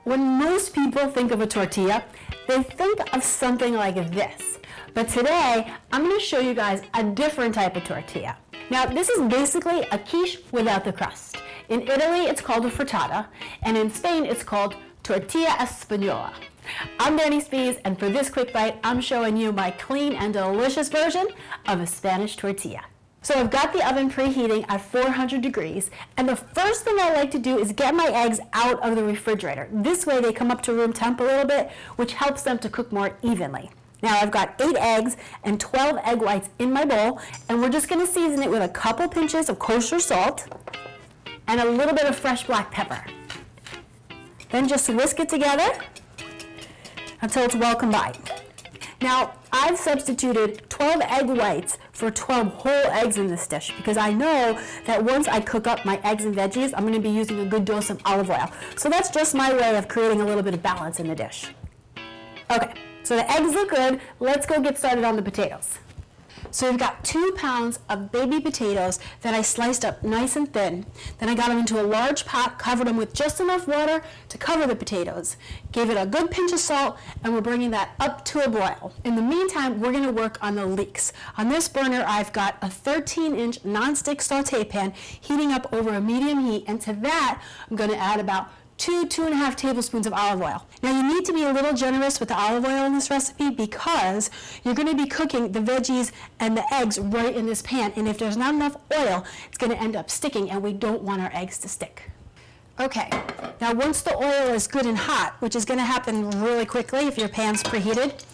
When most people think of a tortilla, they think of something like this. But today, I'm going to show you guys a different type of tortilla. Now, this is basically a quiche without the crust. In Italy, it's called a frittata, and in Spain, it's called tortilla española. I'm Danny Spees, and for this quick bite, I'm showing you my clean and delicious version of a Spanish tortilla. So I've got the oven preheating at 400 degrees, and the first thing I like to do is get my eggs out of the refrigerator. This way they come up to room temp a little bit, which helps them to cook more evenly. Now I've got 8 eggs and 12 egg whites in my bowl, and we're just going to season it with a couple pinches of kosher salt and a little bit of fresh black pepper. Then just whisk it together until it's well combined. Now, I've substituted 12 egg whites for 12 whole eggs in this dish because I know that once I cook up my eggs and veggies, I'm going to be using a good dose of olive oil. So that's just my way of creating a little bit of balance in the dish. Okay, so the eggs look good. Let's go get started on the potatoes. So we've got 2 pounds of baby potatoes that I sliced up nice and thin. Then I got them into a large pot, covered them with just enough water to cover the potatoes. Gave it a good pinch of salt, and we're bringing that up to a boil. In the meantime, we're going to work on the leeks. On this burner, I've got a 13-inch nonstick saute pan heating up over a medium heat, and to that, I'm going to add about 2.5 tablespoons of olive oil. Now you need to be a little generous with the olive oil in this recipe because you're going to be cooking the veggies and the eggs right in this pan, and if there's not enough oil, it's going to end up sticking, and we don't want our eggs to stick. Okay, now once the oil is good and hot, which is going to happen really quickly if your pan's preheated,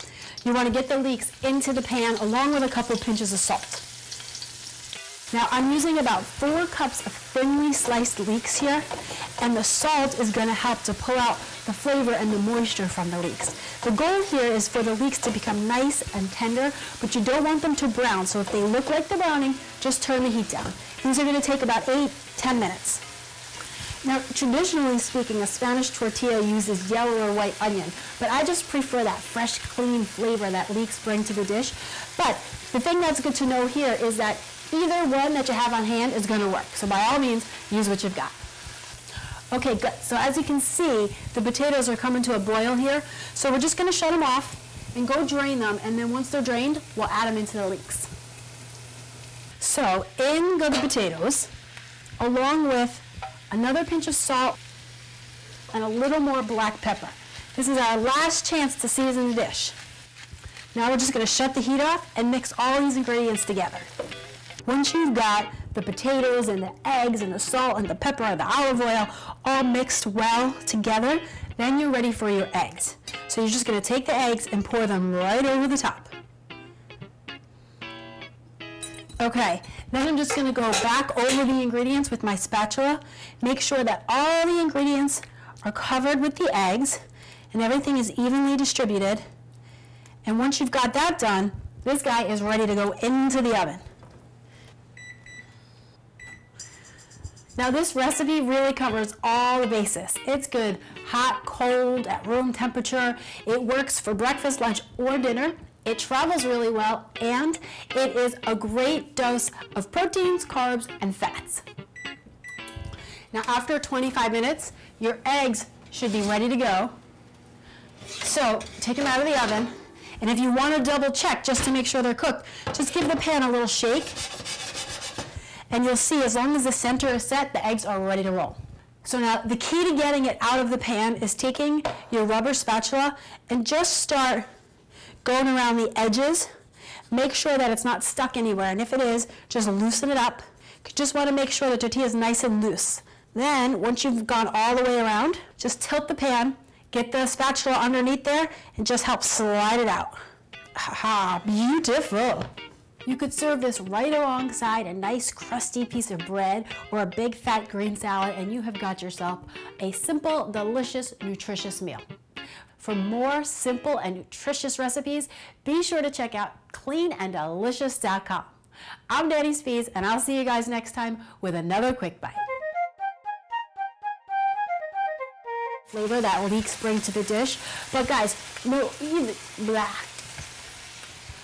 you want to get the leeks into the pan along with a couple pinches of salt. Now I'm using about 4 cups of thinly sliced leeks here, and the salt is going to help to pull out the flavor and the moisture from the leeks. The goal here is for the leeks to become nice and tender, but you don't want them to brown, so if they look like they're browning, just turn the heat down. These are going to take about 8-10 minutes. Now, traditionally speaking, a Spanish tortilla uses yellow or white onion, but I just prefer that fresh, clean flavor that leeks bring to the dish. But the thing that's good to know here is that either one that you have on hand is going to work. So by all means, use what you've got. Okay, good. So as you can see, the potatoes are coming to a boil here. So we're just going to shut them off and go drain them. And then once they're drained, we'll add them into the leeks. So in go the potatoes, along with another pinch of salt and a little more black pepper. This is our last chance to season the dish. Now we're just going to shut the heat off and mix all these ingredients together. Once you've got the potatoes and the eggs and the salt and the pepper and the olive oil all mixed well together, then you're ready for your eggs. So you're just going to take the eggs and pour them right over the top. Okay, then I'm just going to go back over the ingredients with my spatula. Make sure that all the ingredients are covered with the eggs and everything is evenly distributed. And once you've got that done, this guy is ready to go into the oven. Now this recipe really covers all the bases. It's good hot, cold, at room temperature. It works for breakfast, lunch, or dinner. It travels really well, and it is a great dose of proteins, carbs, and fats. Now after 25 minutes, your eggs should be ready to go. So take them out of the oven, and if you want to double check just to make sure they're cooked, just give the pan a little shake. And you'll see as long as the center is set, the eggs are ready to roll. So now the key to getting it out of the pan is taking your rubber spatula and just start going around the edges. Make sure that it's not stuck anywhere, and if it is, just loosen it up. You just want to make sure the tortilla is nice and loose. Then, once you've gone all the way around, just tilt the pan, get the spatula underneath there, and just help slide it out. Ha-ha, beautiful. You could serve this right alongside a nice crusty piece of bread or a big fat green salad, and you have got yourself a simple, delicious, nutritious meal. For more simple and nutritious recipes, be sure to check out cleananddelicious.com. I'm Danny Spees, and I'll see you guys next time with another quick bite. Flavor that leeks bring to the dish. But guys, no, blah.